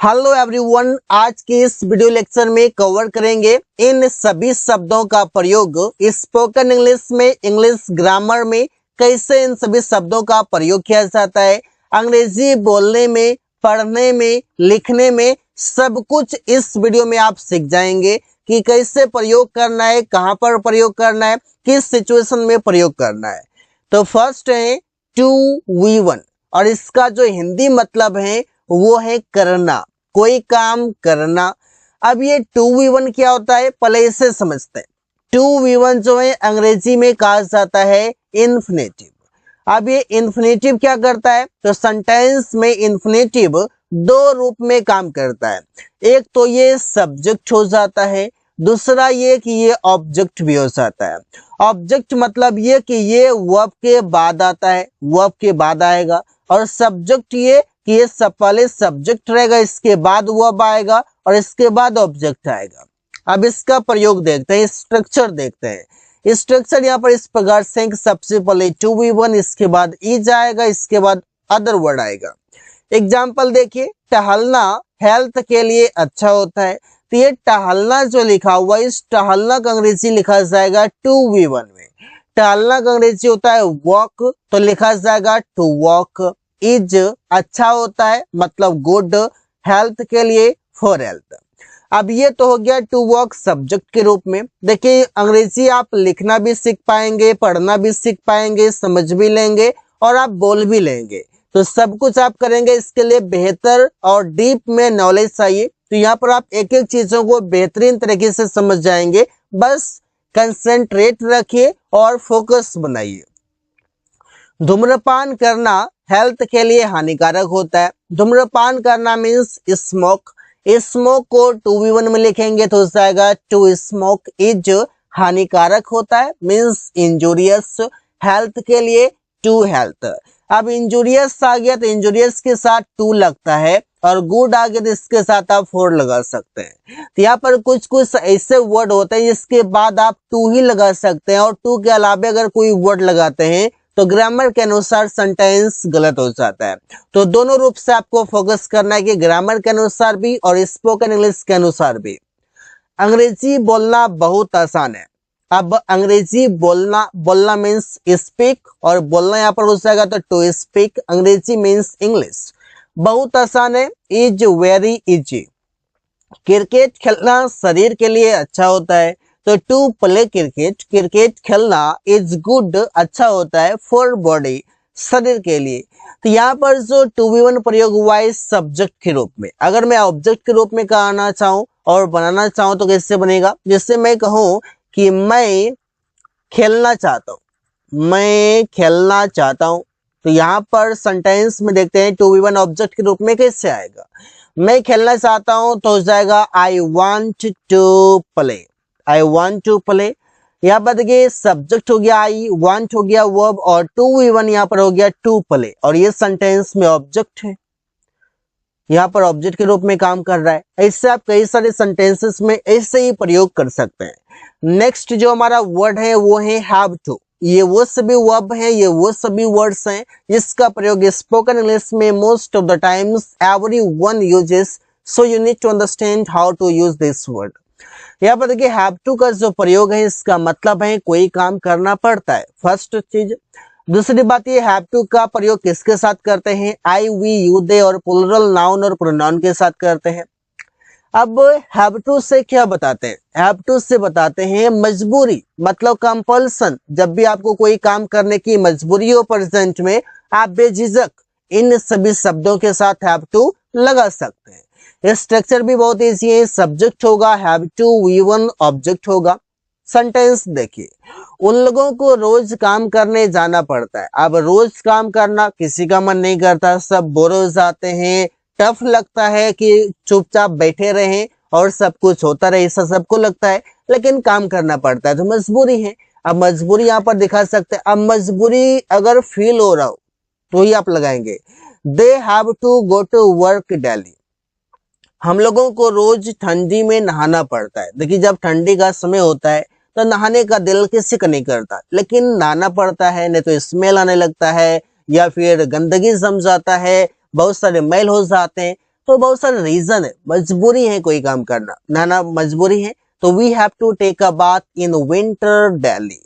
Hello everyone, आज के इस वीडियो लेक्चर में कवर करेंगे इन सभी शब्दों का प्रयोग स्पोकन इंग्लिश में, इंग्लिश ग्रामर में कैसे इन सभी शब्दों का प्रयोग किया जाता है। अंग्रेजी बोलने में, पढ़ने में, लिखने में सब कुछ इस वीडियो में आप सीख जाएंगे कि कैसे प्रयोग करना है, कहाँ पर प्रयोग करना है, किस सिचुएशन में प्रयोग करना है। तो फर्स्ट है टू वी वन और इसका जो हिंदी मतलब है वो है करना, कोई काम करना। अब ये 2v1 क्या होता है पहले इसे समझते हैं। 2v1 जो है अंग्रेजी में कहा जाता है इन्फिनेटिव। अब ये इन्फिनेटिव क्या करता है तो सेंटेंस में इन्फिनेटिव दो रूप में काम करता है। एक तो ये सब्जेक्ट हो जाता है, दूसरा ये कि ये ऑब्जेक्ट भी हो जाता है। ऑब्जेक्ट मतलब ये कि ये वर्ब के बाद आता है, वर्ब के बाद आएगा, और सब्जेक्ट ये कि ये सब पहले सब्जेक्ट रहेगा, इसके बाद वर्ब आएगा और इसके बाद ऑब्जेक्ट आएगा। अब इसका प्रयोग देखते हैं, स्ट्रक्चर देखते हैं। स्ट्रक्चर यहाँ पर इस प्रकार से सबसे पहले 2v1, इसके बाद इज आएगा, इसके बाद अदर वर्ड आएगा। एग्जाम्पल देखिए, टहलना हेल्थ के लिए अच्छा होता है, तो ये टहलना जो लिखा हुआ है इस टहलना का अंग्रेजी लिखा जाएगा 2v1 में। टहलना का अंग्रेजी होता है वॉक, तो लिखा जाएगा टू वॉक। इज अच्छा होता है मतलब गुड, हेल्थ के लिए फॉर हेल्थ। अब ये तो हो गया टू वॉक सब्जेक्ट के रूप में। देखिए अंग्रेजी आप लिखना भी सीख पाएंगे, पढ़ना भी सीख पाएंगे, समझ भी लेंगे और आप बोल भी लेंगे, तो सब कुछ आप करेंगे। इसके लिए बेहतर और डीप में नॉलेज चाहिए, तो यहाँ पर आप एक एक चीजों को बेहतरीन तरीके से समझ जाएंगे। बस कंसंट्रेट रखिए और फोकस बनाइए। धूम्रपान करना हेल्थ के लिए हानिकारक होता है। धूम्रपान करना मीन्स स्मोक। स्मोक को 2v1 में लिखेंगे तो हो जाएगा टू स्मोक इज हानिकारक होता है, मीन्स इंजूरियस, हेल्थ के लिए टू हेल्थ। अब इंजूरियस आ गया तो इंजूरियस के साथ टू लगता है, और गुड आ गया तो इसके साथ आप फोर लगा सकते हैं। तो यहाँ पर कुछ कुछ ऐसे वर्ड होते हैं जिसके बाद आप टू ही लगा सकते हैं, और टू के अलावा अगर कोई वर्ड लगाते हैं तो ग्रामर के अनुसार सेंटेंस गलत हो जाता है। तो दोनों रूप से आपको फोकस करना है कि ग्रामर के अनुसार भी और स्पोकन इंग्लिश के अनुसार भी। अंग्रेजी बोलना बहुत आसान है। अब अंग्रेजी बोलना मीन्स स्पीक, और बोलना यहाँ पर हो जाएगा तो टू स्पीक। अंग्रेजी मीन्स इंग्लिश, बहुत आसान है, इज वेरी इजी। क्रिकेट खेलना शरीर के लिए अच्छा होता है, तो टू प्ले क्रिकेट, क्रिकेट खेलना इज गुड अच्छा होता है फॉर बॉडी, शरीर के लिए। तो यहाँ पर जो 2v1 प्रयोग हुआ है सब्जेक्ट के रूप में। अगर मैं ऑब्जेक्ट के रूप में कहना चाहूँ और बनाना चाहूँ तो कैसे बनेगा, जैसे मैं कहूँ कि मैं खेलना चाहता हूँ, मैं खेलना चाहता हूँ, तो यहाँ पर सेंटेंस में देखते हैं 2v1 ऑब्जेक्ट के रूप में कैसे आएगा। मैं खेलना चाहता हूँ तो हो जाएगा I want to play, I want to play. यहाँ पर देखिए सब्जेक्ट हो गया आई, वॉन्ट हो गया वर्ब, और 2v1 यहाँ पर हो गया टू प्ले, और ये सेंटेंस में ऑब्जेक्ट है, यहाँ पर ऑब्जेक्ट के रूप में काम कर रहा है। ऐसे आप कई सारे सेंटेंसेस में ऐसे ही प्रयोग कर सकते हैं। नेक्स्ट जो हमारा वर्ड है वो है हैव टू। ये वो सभी वर्ब हैं, ये वो सभी वर्ड्स हैं जिसका प्रयोग स्पोकन इंग्लिश में most of the times everyone uses, so you need to understand how to use this word. यहाँ पर देखिए हैव टू का जो प्रयोग है इसका मतलब है कोई काम करना पड़ता है, फर्स्ट चीज। दूसरी बात ये हैव टू का प्रयोग किसके साथ करते हैं, आई, वी, यू, दे और प्लूरल नाउन और प्रोनाउन के साथ करते हैं। अब हैव टू से क्या बताते हैं, हैव टू से बताते हैं मजबूरी, मतलब कंपल्सन। जब भी आपको कोई काम करने की मजबूरी हो प्रेजेंट में, आप बेझिझक इन सभी शब्दों के साथ हैव टू लगा सकते हैं। स्ट्रक्चर भी बहुत इजी है, सब्जेक्ट होगा हैव टू, v1 ऑब्जेक्ट होगा। सेंटेंस देखिए, उन लोगों को रोज काम करने जाना पड़ता है। अब रोज काम करना किसी का मन नहीं करता, सब बोर हो जाते हैं, टफ लगता है कि चुपचाप बैठे रहें और सब कुछ होता रहे, ऐसा सबको लगता है, लेकिन काम करना पड़ता है तो मजबूरी है। अब मजबूरी यहाँ पर दिखा सकते हैं। अब मजबूरी अगर फील हो रहा हो तो ही आप लगाएंगे, they have to go to work daily. हम लोगों को रोज ठंडी में नहाना पड़ता है। देखिए जब ठंडी का समय होता है तो नहाने का दिल किसी का नहीं करता, लेकिन नहाना पड़ता है, नहीं तो स्मेल आने लगता है या फिर गंदगी जम जाता है, बहुत सारे मैल हो जाते हैं। तो बहुत सारे रीजन है, मजबूरी है कोई काम करना, ना मजबूरी है। तो we have to take a bath in winter Delhi.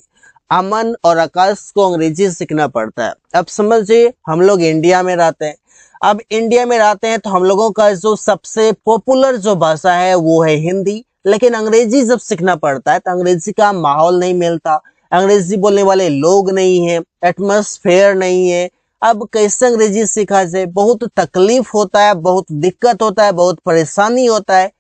Aman और आकाश को अंग्रेजी सीखना पड़ता है। अब समझिए हम लोग इंडिया में रहते हैं, अब इंडिया में रहते हैं तो हम लोगों का जो सबसे पॉपुलर जो भाषा है वो है हिंदी, लेकिन अंग्रेजी जब सीखना पड़ता है तो अंग्रेजी का माहौल नहीं मिलता, अंग्रेजी बोलने वाले लोग नहीं है, एटमॉस्फेयर नहीं है। अब कैसे अंग्रेजी सीखा जाए, बहुत तकलीफ होता है, बहुत दिक्कत होता है, बहुत परेशानी होता है।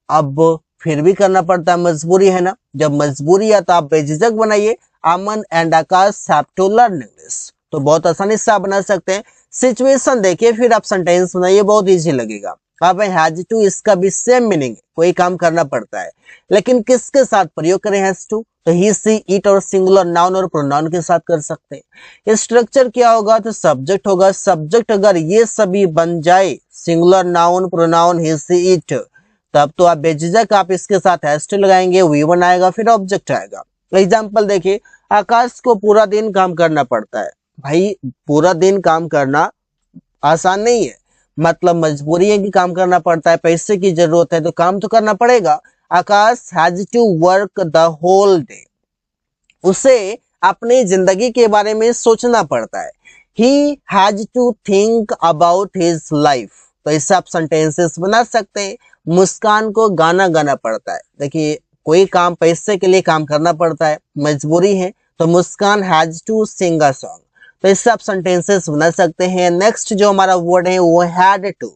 अब फिर भी करना पड़ता है, मजबूरी है ना। जब मजबूरी है तो आप बेझिझक बनाइए, Aman and Akash have to learn English. तो बहुत आसानी से आप बना सकते हैं। सिचुएशन देखिए फिर आप सेंटेंस बनाइए, बहुत इजी लगेगा। अब हैज टू, इसका भी सेम मीनिंग है, कोई काम करना पड़ता है, लेकिन किसके साथ प्रयोग करें हैज टू, तो ही सी इट और सिंगुलर नाउन और प्रोनाउन के साथ कर सकते हैं। स्ट्रक्चर क्या होगा, तो सब्जेक्ट होगा, सब्जेक्ट अगर ये सभी बन जाए, singular noun pronoun he see it, तब तो आप बेझिझक आप इसके साथ हैज टू लगाएंगे, V1 आएगा, फिर ऑब्जेक्ट आएगा। एग्जाम्पल देखिए, आकाश को पूरा दिन काम करना पड़ता है। भाई पूरा दिन काम करना आसान नहीं है, मतलब मजबूरी है कि काम करना पड़ता है, पैसे की जरूरत है तो काम तो करना पड़ेगा। Akash has to work the whole day, उसे अपनी जिंदगी के बारे में सोचना पड़ता है। He has to think about his life, तो इससे आप सेंटेंसेस बना सकते हैं। मुस्कान को गाना गाना पड़ता है, देखिए कोई काम पैसे के लिए काम करना पड़ता है, मजबूरी है, तो Muskan has to sing a song, तो इससे आप सेंटेंसेस बना सकते हैं। नेक्स्ट जो हमारा वर्ड है वो हैड टू।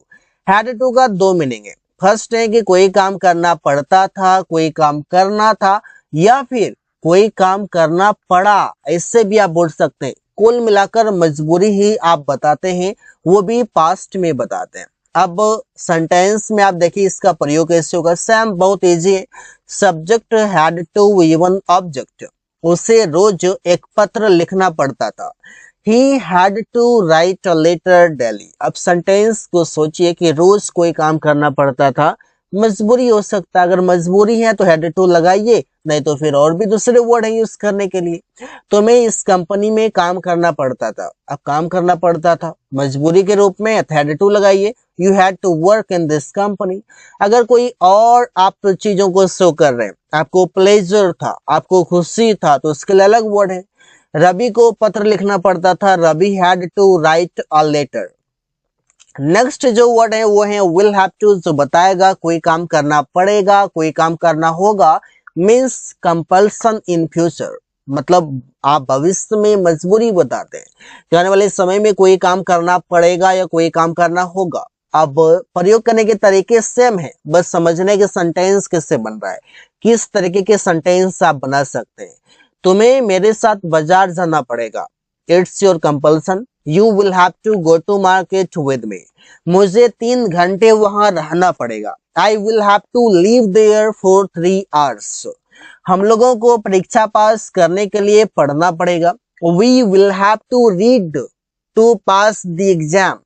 हैड टू का दो मीनिंग है। फर्स्ट है कि कोई काम करना पड़ता था, कोई काम करना था, या फिर कोई काम करना पड़ा, इससे भी आप बोल सकते हैं। कुल मिलाकर मजबूरी ही आप बताते हैं, वो भी पास्ट में बताते हैं। अब सेंटेंस में आप देखिए इसका प्रयोग कैसे होगा, सेम बहुत इजी है। Subject had to V1 object, उसे रोज एक पत्र लिखना पड़ता था। He had to write a letter daily। अब सेंटेंस को सोचिए कि रोज कोई काम करना पड़ता था, मजबूरी हो सकता है, अगर मजबूरी है तो हैड टू लगाइए, नहीं तो फिर और भी दूसरे वर्ड है यूज करने के लिए। तो मैं इस कंपनी में काम करना पड़ता था, अब काम करना पड़ता था मजबूरी के रूप में, हैड टू लगाइए। You had to work in this company. अगर कोई और आप चीजों को शो कर रहे हैं, आपको प्लेजर था, आपको खुशी था, तो उसके लिए अलग वर्ड है। रवि को पत्र लिखना पड़ता था, Ravi had to write a letter. Next जो वर्ड है वो है विल हैव टू, जो बताएगा कोई काम करना पड़ेगा, कोई काम करना होगा, मीन्स कंपल्सन इन फ्यूचर, मतलब आप भविष्य में मजबूरी बताते हैं कि आने वाले समय में कोई काम करना पड़ेगा या कोई काम करना होगा। अब प्रयोग करने के तरीके सेम है, बस समझने के सेंटेंस कैसे बन रहा है, किस तरीके के सेंटेंस आप बना सकते हैं। तुम्हें मेरे साथ बाजार जाना पड़ेगा, it's your compulsion. You will have to go to market with me, मुझे 3 घंटे वहां रहना पड़ेगा। I will have to leave there for 3 hours, हम लोगों को परीक्षा पास करने के लिए पढ़ना पड़ेगा। We will have to read to pass the exam.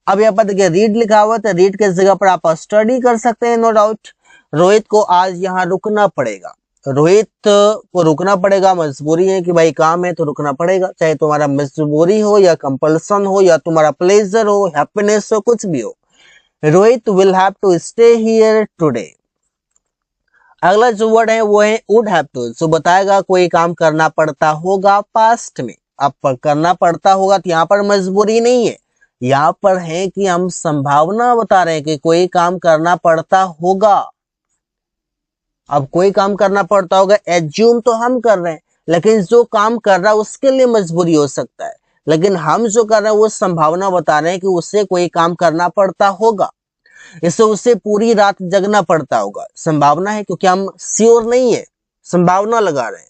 अब यहाँ पर देखिए रीड लिखा हुआ, तो रीड के जगह पर आप स्टडी कर सकते हैं, नो डाउट। रोहित को आज यहाँ रुकना पड़ेगा, रोहित को रुकना पड़ेगा, मजबूरी है कि भाई काम है तो रुकना पड़ेगा, चाहे तुम्हारा मजबूरी हो या कंपल्सन हो या तुम्हारा प्लेजर हो, हैप्पीनेस हो, कुछ भी हो। Rohit will have to stay here today. अगला जो वर्ड है वो है वुड हैव टू, जो बताएगा कोई काम करना पड़ता होगा पास्ट में। अब करना पड़ता होगा तो यहाँ पर मजबूरी नहीं है, यहाँ पर है कि हम संभावना बता रहे हैं कि कोई काम करना पड़ता होगा। अब कोई काम करना पड़ता होगा, एज्यूम तो हम कर रहे हैं, लेकिन जो काम कर रहा है उसके लिए मजबूरी हो सकता है, लेकिन हम जो कर रहे हैं वो संभावना बता रहे हैं कि उससे कोई काम करना पड़ता होगा, इससे उसे पूरी रात जगना पड़ता होगा। संभावना है क्योंकि हम श्योर नहीं है, संभावना लगा रहे हैं।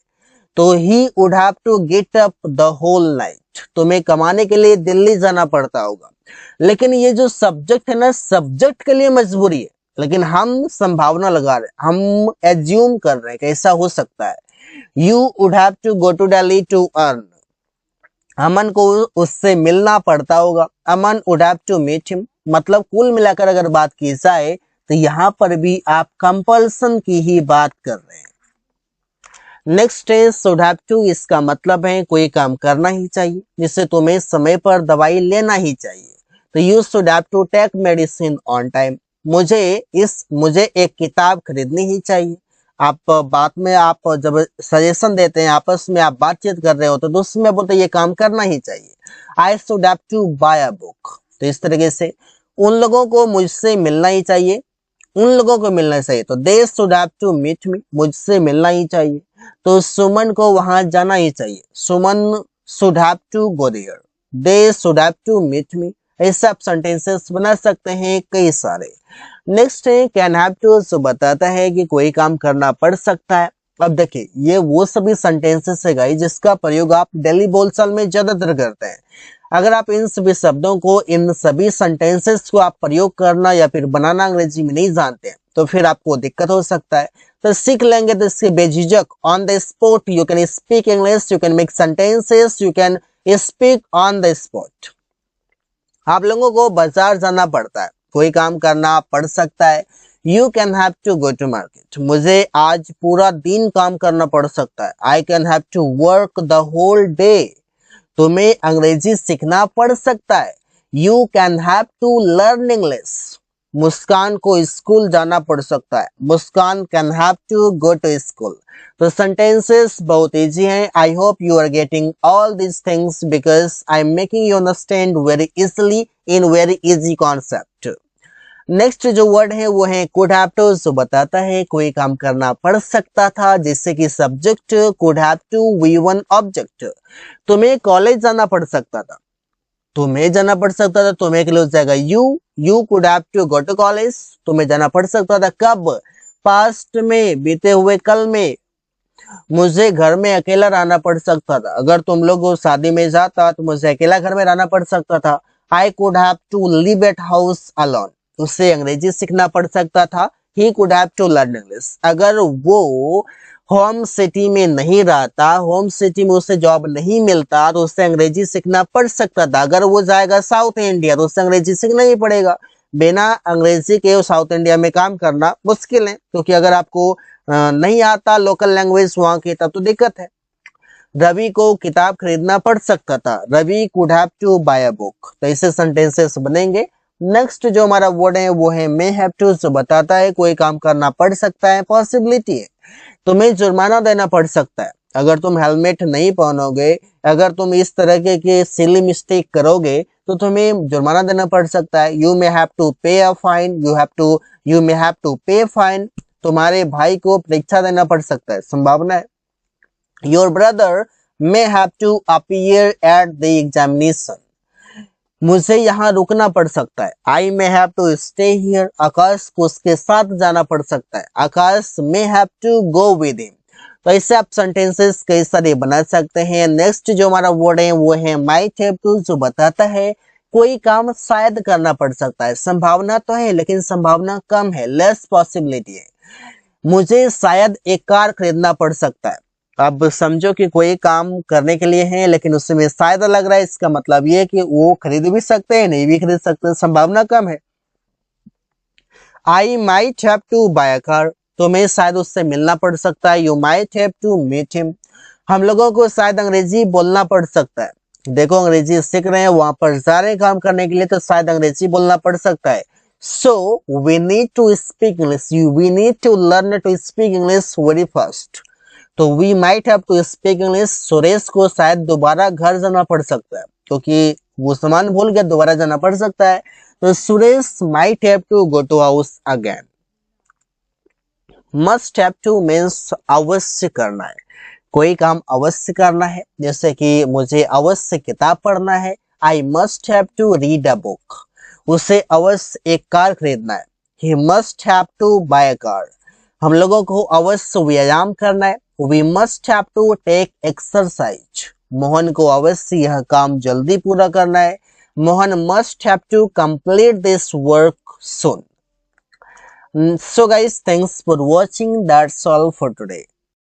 तो he would have to get up the whole night, तुम्हें कमाने के लिए दिल्ली जाना पड़ता होगा। लेकिन ये जो सब्जेक्ट है ना, सब्जेक्ट के लिए मजबूरी है, लेकिन हम संभावना लगा रहे हैं, हम एज्यूम कर रहे हैं कि ऐसा हो सकता है। You would have to go to Delhi to earn, Aman को उससे मिलना पड़ता होगा। Aman would have to meet him, मतलब कुल मिलाकर अगर बात की जाए तो यहाँ पर भी आप कंपल्सन की ही बात कर रहे हैं। नेक्स्ट है शुड हैव टू, इसका मतलब है कोई काम करना ही चाहिए, जिससे तुम्हें समय पर दवाई लेना ही चाहिए। तो you should have to take medicine on time. मुझे एक किताब खरीदनी ही चाहिए। आप बात में आप जब सजेशन देते हैं, आपस में आप बातचीत कर रहे हो तो उसमें बोलते ये काम करना ही चाहिए। I should have to buy a book. तो इस तरीके से उन लोगों को मुझसे मिलना ही चाहिए, उन लोगों को मिलना चाहिए। तो they should have to meet me, मुझसे मिलना ही चाहिए। तो सुमन को वहां जाना ही चाहिए। Suman should have to go there. They should have to meet me. ऐसे आप सेंटेंसेस बना सकते हैं कई सारे। नेक्स्ट है कैन हैव टू। सो बताता है कि कोई काम करना पड़ सकता है। अब देखिए ये वो सभी सेंटेंसेस है गाइस जिसका प्रयोग आप डेली बोलचाल में ज्यादातर करते हैं। अगर आप इन सभी शब्दों को, इन सभी सेंटेंसेस को आप प्रयोग करना या फिर बनाना अंग्रेजी में नहीं जानते तो फिर आपको दिक्कत हो सकता है। तो सीख लेंगे तो इसके बेझिझक on the spot you can speak English, you can make sentences, you can speak on the spot. आप लोगों को बाजार जाना पड़ता है, कोई काम करना पड़ सकता है। You can have to go to market. मुझे आज पूरा दिन काम करना पड़ सकता है। I can have to work the whole day. तुम्हें अंग्रेजी सीखना पड़ सकता है। You can have to learn English. Muskan को स्कूल जाना पड़ सकता है। Muskan can have to go to school. तो सेंटेंसेस बहुत इजी हैं। I hope you are getting all these things because I am making you understand very easily in very easy concept. Next जो word है वो है कुड हैव टू। जो बताता है कोई काम करना पड़ सकता था, जैसे कि subject could have to V1 object. तुम्हें कॉलेज जाना पड़ सकता था। तुम्हें जाना पड़ सकता था, तुम्हें के लिए हो जाएगा you could have to go to college. तुम्हें जाना पड़ सकता था कब? पास्ट में, बीते हुए कल में। मुझे घर में अकेला रहना पड़ सकता था। अगर तुम लोग शादी में जाता तो मुझे अकेला घर में रहना पड़ सकता था। I could have to live at house alone. उसे अंग्रेजी सीखना पड़ सकता था। He could have to learn English. अगर वो होम सिटी में नहीं रहता, होम सिटी में उसे जॉब नहीं मिलता तो उसे अंग्रेजी सीखना पड़ सकता था। अगर वो जाएगा साउथ इंडिया तो उसे अंग्रेजी सीखना ही पड़ेगा। बिना अंग्रेजी के साउथ इंडिया में काम करना मुश्किल है, क्योंकि अगर आपको नहीं आता लोकल लैंग्वेज वहां की तब तो दिक्कत है। रवि को किताब खरीदना पड़ सकता था। Ravi could have to buy a book. तो ऐसे सेंटेंसेस बनेंगे। नेक्स्ट जो हमारा वर्ड है वो है मे हैव टू। जो बताता है कोई काम करना पड़ सकता है, पॉसिबिलिटी है। तुम्हें जुर्माना देना पड़ सकता है। अगर तुम हेलमेट नहीं पहनोगे, अगर तुम इस तरह के सिली मिस्टेक करोगे तो तुम्हें जुर्माना देना पड़ सकता है। You may have to pay a fine. You may have to pay fine. तुम्हारे भाई को परीक्षा देना पड़ सकता है, संभावना है। Your brother may have to appear at the examination. मुझे यहाँ रुकना पड़ सकता है। I may have to stay here. Akash को उसके साथ जाना पड़ सकता है। Akash may have to go with him. तो ऐसे आप सेंटेंसेस कई सारे बना सकते हैं। नेक्स्ट जो हमारा वर्ड है वो है माइट हैव टू। जो बताता है कोई काम शायद करना पड़ सकता है। संभावना तो है लेकिन संभावना कम है, लेस पॉसिबिलिटी है। मुझे शायद एक कार खरीदना पड़ सकता है। अब समझो कि कोई काम करने के लिए है लेकिन उसमें शायद लग रहा है, इसका मतलब ये है कि वो खरीद भी सकते हैं, नहीं भी खरीद सकते हैं, संभावना कम है। I might have to buy a car. तुम्हें शायद उससे मिलना पड़ सकता है। You might have to meet him. हम लोगों को शायद अंग्रेजी बोलना पड़ सकता है। देखो अंग्रेजी सीख रहे हैं, वहां पर जा रहे हैं काम करने के लिए, तो शायद अंग्रेजी बोलना पड़ सकता है। So we need to speak English. We need to learn to speak English very fast. तो we might have to speak English. Suresh को शायद दोबारा घर जाना पड़ सकता है, क्योंकि वो सामान भूल गया, दोबारा जाना पड़ सकता है। तो Suresh might have to go to house again. Must have to means अवश्य करना है। कोई काम अवश्य करना है, जैसे कि मुझे अवश्य किताब पढ़ना है। I must have to read a book. उसे अवश्य एक कार खरीदना है। He must have to buy a car. हम लोगों को अवश्य व्यायाम करना है। We must have to take exercise. Mohan को अवश्य यह काम जल्दी पूरा करना है। Mohan must have to complete this work soon. So guys, thanks for watching. That's all for today.